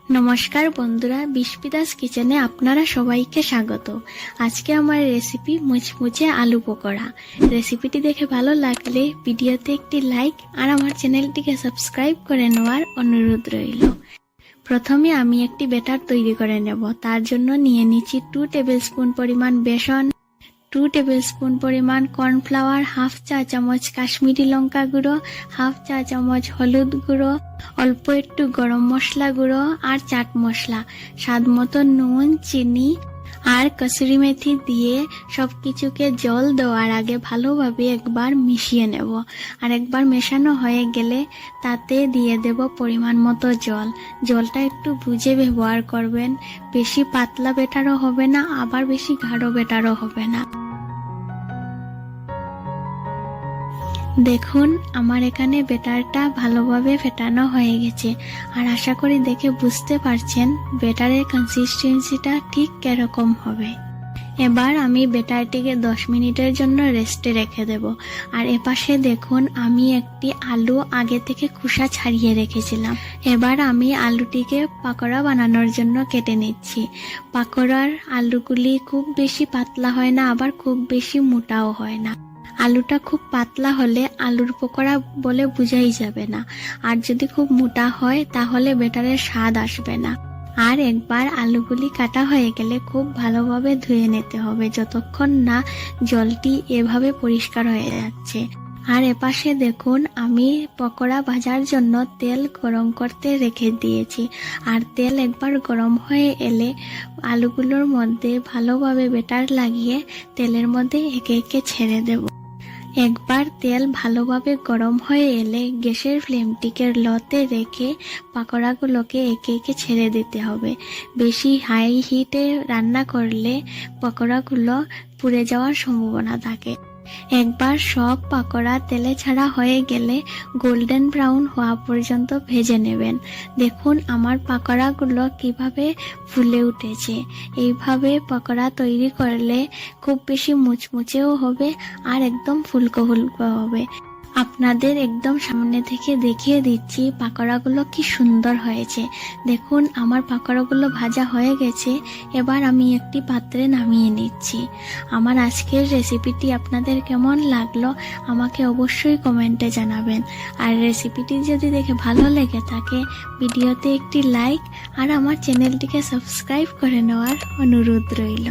নমস্কার বন্ধুরা, বিস্পিদাস কিচেনে আপনারা সবাইকে স্বাগত। আজকে আমার রেসিপি মুচমুচে আলু পকোড়া। রেসিপিটি দেখে ভালো লাগলে ভিডিওতে একটি লাইক আর আমার চ্যানেলটিকে সাবস্ক্রাইব করে নেওয়ার অনুরোধ রইল। প্রথমে আমি একটি ব্যাটার তৈরি করে নেব। তার জন্য নিয়ে নিচ্ছি 2 টেবিলস্পুন পরিমাণ বেসন, 2 টেবিলস্পুন পরিমাণ কর্নফ্লাওয়ার, হাফ চা চামচ কাশ্মীরি লঙ্কা গুঁড়ো, হাফ চা চামচ হলুদ গুঁড়ো, অল্প একটু গরম মশলা গুঁড়ো আর চাট মশলা, স্বাদ মতো নুন, চিনি আর কসুরি মেথি দিয়ে সবকিছুকে জল দেওয়ার আগে ভালোভাবে একবার মিশিয়ে নেব। আর একবার মেশানো হয়ে গেলে তাতে দিয়ে দেব পরিমাণ মতো জল। জলটা একটু বুঝে ব্যবহার করবেন, বেশি পাতলা বেটারও হবে না, আবার বেশি গাঢ় বেটারও হবে না। দেখুন আমার এখানে ব্যাটারটা ভালোভাবে ফেটানো হয়ে গেছে। আর আশা করি দেখে বুঝতে পারছেন ব্যাটারের কনসিস্টেন্সিটা ঠিক কিরকম হবে। এবার আমি ব্যাটারটিকে 10 মিনিটের জন্য রেস্টে রেখে দেব। আর এপাশে দেখুন আমি একটি আলু আগে থেকে খোসা ছাড়িয়ে রেখেছিলাম। এবার আমি আলুটিকে পাকোড়া বানানোর জন্য কেটে নিচ্ছি। পাকোড়ার আলুগুলি খুব বেশি পাতলা হয় না, আবার খুব বেশি মোটাও হয় না। আলুটা খুব পাতলা হলে আলুর পকোড়া বলে বোঝাই যাবে না, আর যদি খুব মোটা হয় তাহলে ব্যাটারের স্বাদ আসবে না। আর একবার আলুগুলি কাটা হয়ে গেলে খুব ভালোভাবে ধুয়ে নিতে হবে, যতক্ষণ না জলটি এভাবে পরিষ্কার হয়ে যাচ্ছে। আর এপাশে দেখুন আমি পকোড়া ভাজার জন্য তেল গরম করতে রেখে দিয়েছি। আর তেল একবার গরম হয়ে এলে আলুগুলোর মধ্যে ভালোভাবে ব্যাটার লাগিয়ে তেলের মধ্যে একে একে ছেড়ে দেব। একবার তেল ভালোভাবে গরম হয়ে এলে গ্যাসের ফ্লেমটিকে লোতে রেখে পকোড়াগুলোকে একে একে ছেড়ে দিতে হবে। বেশি হাই হিটে রান্না করলে পকোড়াগুলো পুড়ে যাওয়ার সম্ভাবনা থাকে। একবার সব পকোড়া তেলে ছাড়া হয়ে গেলে গোল্ডেন ব্রাউন হওয়া পর্যন্ত ভেজে নেবেন। দেখুন আমার পকোড়াগুলো কিভাবে ফুলে উঠেছে। এইভাবে পকোড়া তৈরি করলে খুব বেশি মুচমুচেও হবে আর একদম ফুলকো ফুলকো হবে। আপনাদের একদম সামনে থেকে দেখিয়ে দিচ্ছি পকোড়াগুলো কি সুন্দর হয়েছে। দেখুন আমার পকোড়াগুলো ভাজা হয়ে গেছে। এবার আমি একটি পাত্রে নামিয়ে নিচ্ছি। আমার আজকের রেসিপিটি আপনাদের কেমন লাগলো আমাকে অবশ্যই কমেন্টে জানাবেন। আর রেসিপিটি যদি দেখে ভালো লেগে থাকে ভিডিওতে একটি লাইক আর আমার চ্যানেলটিকে সাবস্ক্রাইব করে নেওয়ার অনুরোধ রইল।